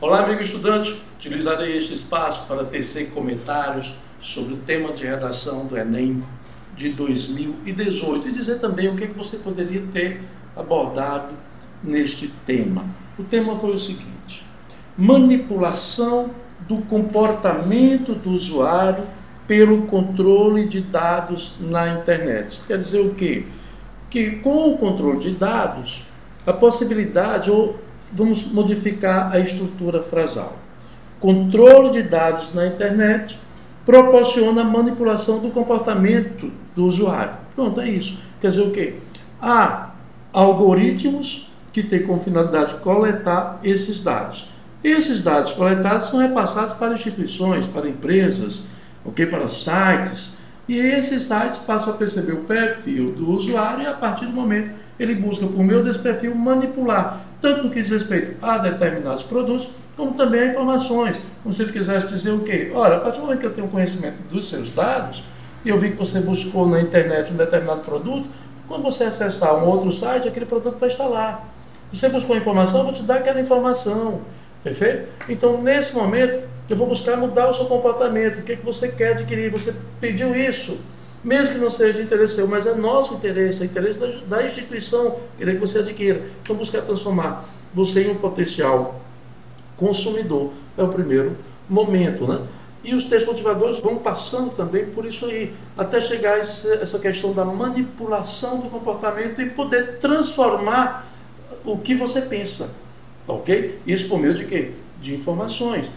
Olá, amigo estudante. Utilizarei este espaço para tecer comentários sobre o tema de redação do Enem de 2018 e dizer também o que você poderia ter abordado neste tema. O tema foi o seguinte: manipulação do comportamento do usuário pelo controle de dados na internet. Quer dizer o quê? Que com o controle de dados, a possibilidade, ou vamos modificar a estrutura frasal. Controle de dados na internet proporciona a manipulação do comportamento do usuário. Pronto, é isso. Quer dizer o quê? Há algoritmos que têm como finalidade coletar esses dados. Esses dados coletados são repassados para instituições, para empresas, para sites, e esses sites passam a perceber o perfil do usuário e a partir do momento ele busca por meio desse perfil manipular, tanto no que diz respeito a determinados produtos, como também a informações. Como se ele quisesse dizer o quê? Olha, a partir do momento que eu tenho conhecimento dos seus dados, e eu vi que você buscou na internet um determinado produto, quando você acessar um outro site, aquele produto vai estar lá. Você buscou a informação, eu vou te dar aquela informação. Perfeito? Então, nesse momento, eu vou buscar mudar o seu comportamento. O que você quer adquirir? Você pediu isso. Mesmo que não seja de interesse seu, mas é nosso interesse, é interesse da instituição querer que você adquira. Então, buscar transformar você em um potencial consumidor. É o primeiro momento, né? E os textos motivadores vão passando também por isso aí, até chegar a essa questão da manipulação do comportamento e poder transformar o que você pensa. Ok? Isso por meio de quê? De informações.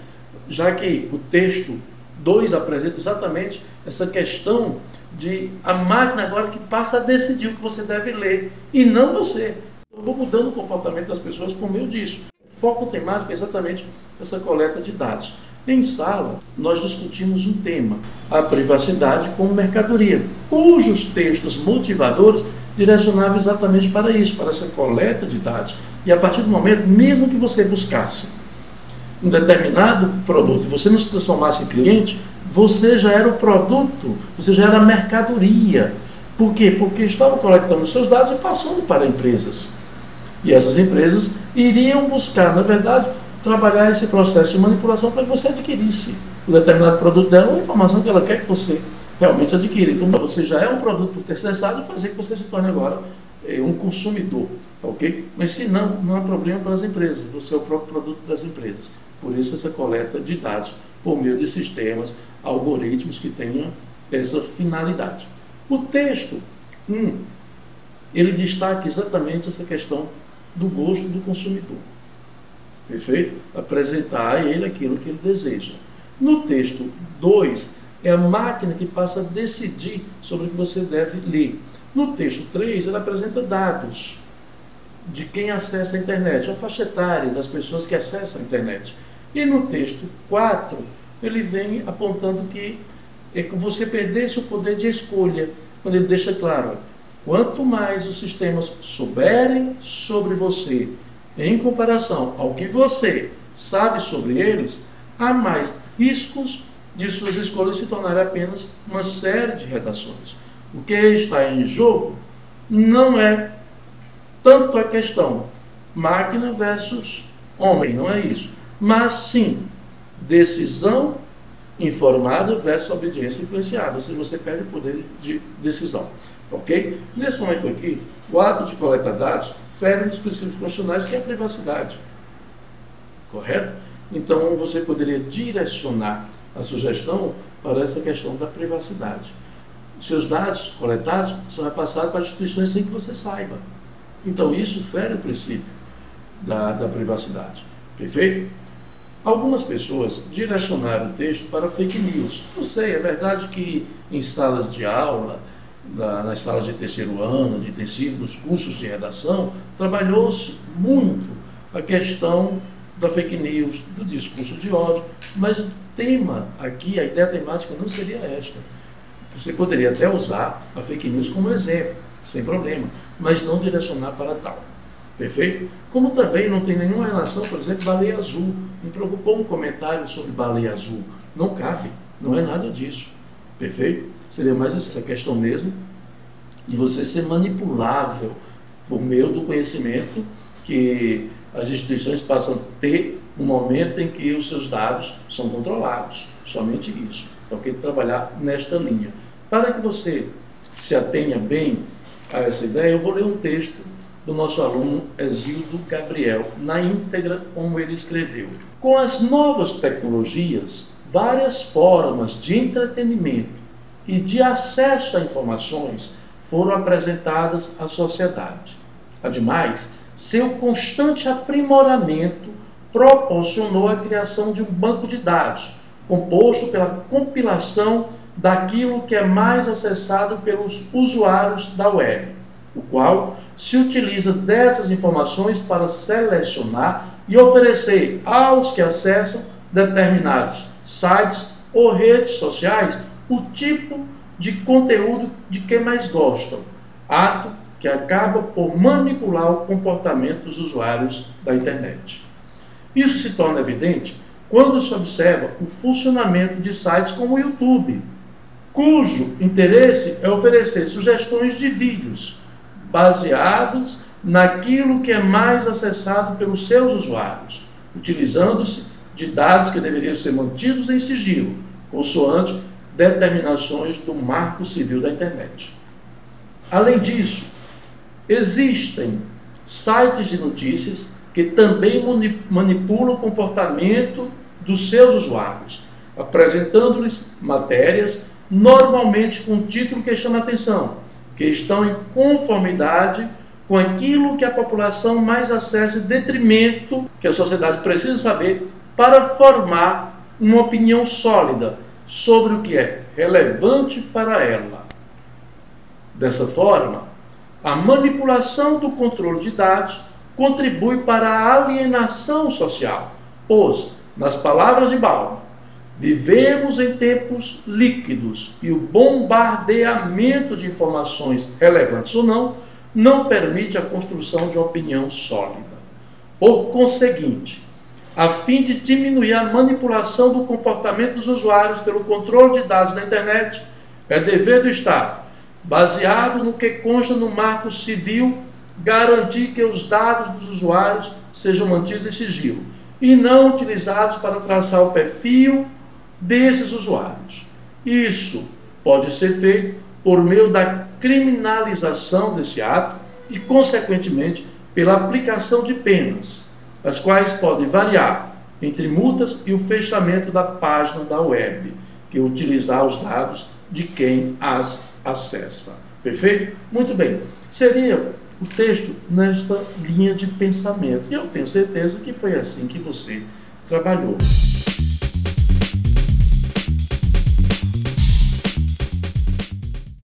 Já que o texto 2 apresenta exatamente essa questão de a máquina agora que passa a decidir o que você deve ler, e não você. Eu vou mudando o comportamento das pessoas por meio disso. O foco temático é exatamente essa coleta de dados. Em sala, nós discutimos um tema, a privacidade como mercadoria, cujos textos motivadores direcionavam exatamente para isso, para essa coleta de dados. E a partir do momento, mesmo que você buscasse um determinado produto e você não se transformasse em cliente, você já era o produto, você já era a mercadoria. Por quê? Porque estavam coletando os seus dados e passando para empresas. E essas empresas iriam buscar, na verdade, trabalhar esse processo de manipulação para que você adquirisse o determinado produto dela ou a informação que ela quer que você realmente adquira. Então, você já é um produto por terceirizado e fazer que você se torne agora um consumidor, ok? Mas se não, não há problema para as empresas, você é o próprio produto das empresas. Por isso essa coleta de dados por meio de sistemas, algoritmos que tenham essa finalidade. O texto 1, ele destaca exatamente essa questão do gosto do consumidor. Perfeito? Apresentar a ele aquilo que ele deseja. No texto 2, é a máquina que passa a decidir sobre o que você deve ler. No texto 3, ele apresenta dados de quem acessa a internet, a faixa etária das pessoas que acessam a internet. E no texto 4, ele vem apontando que você perdesse o poder de escolha, quando ele deixa claro, quanto mais os sistemas souberem sobre você, em comparação ao que você sabe sobre eles, há mais riscos de suas escolhas se tornarem apenas uma série de redações. O que está em jogo não é tanto a questão máquina versus homem, não é isso. Mas sim, decisão informada versus obediência influenciada, ou seja, você perde o poder de decisão. Ok? Nesse momento aqui, o ato de coletar dados fere os princípios constitucionais, que é a privacidade. Correto? Então, você poderia direcionar a sugestão para essa questão da privacidade. Os seus dados coletados são repassados para instituições sem que você saiba. Então, isso fere o princípio da privacidade. Perfeito? Algumas pessoas direcionaram o texto para fake news. Não sei, é verdade que em salas de aula, nas salas de terceiro ano, de intensivo, nos cursos de redação, trabalhou-se muito a questão da fake news, do discurso de ódio, mas o tema aqui, a ideia temática não seria esta. Você poderia até usar a fake news como exemplo, sem problema, mas não direcionar para tal. Perfeito? Como também não tem nenhuma relação, por exemplo, baleia azul. Me preocupou um comentário sobre baleia azul. Não cabe, não é nada disso. Perfeito? Seria mais essa questão mesmo de você ser manipulável por meio do conhecimento que as instituições passam a ter no momento em que os seus dados são controlados. Somente isso. Então, eu quero trabalhar nesta linha. Para que você se atenha bem a essa ideia, eu vou ler um texto do nosso aluno Exildo Gabriel, na íntegra como ele escreveu. Com as novas tecnologias, várias formas de entretenimento e de acesso a informações foram apresentadas à sociedade. Ademais, seu constante aprimoramento proporcionou a criação de um banco de dados, composto pela compilação daquilo que é mais acessado pelos usuários da web, o qual se utiliza dessas informações para selecionar e oferecer aos que acessam determinados sites ou redes sociais o tipo de conteúdo de que mais gostam, ato que acaba por manipular o comportamento dos usuários da internet. Isso se torna evidente quando se observa o funcionamento de sites como o YouTube, cujo interesse é oferecer sugestões de vídeos baseados naquilo que é mais acessado pelos seus usuários, utilizando-se de dados que deveriam ser mantidos em sigilo, consoante determinações do Marco Civil da Internet. Além disso, existem sites de notícias que também manipulam o comportamento dos seus usuários, apresentando-lhes matérias, normalmente com um título que chama a atenção, que estão em conformidade com aquilo que a população mais acessa, em detrimento que a sociedade precisa saber para formar uma opinião sólida sobre o que é relevante para ela. Dessa forma, a manipulação do controle de dados contribui para a alienação social, pois, nas palavras de Bauman, vivemos em tempos líquidos e o bombardeamento de informações relevantes ou não permite a construção de uma opinião sólida. Por conseguinte, a fim de diminuir a manipulação do comportamento dos usuários pelo controle de dados da internet, é dever do Estado, baseado no que consta no Marco Civil, garantir que os dados dos usuários sejam mantidos em sigilo e não utilizados para traçar o perfil desses usuários. Isso pode ser feito por meio da criminalização desse ato e, consequentemente, pela aplicação de penas, as quais podem variar entre multas e o fechamento da página da web, que utilizar os dados de quem as acessa. Perfeito? Muito bem. Seria o texto nesta linha de pensamento. E eu tenho certeza que foi assim que você trabalhou.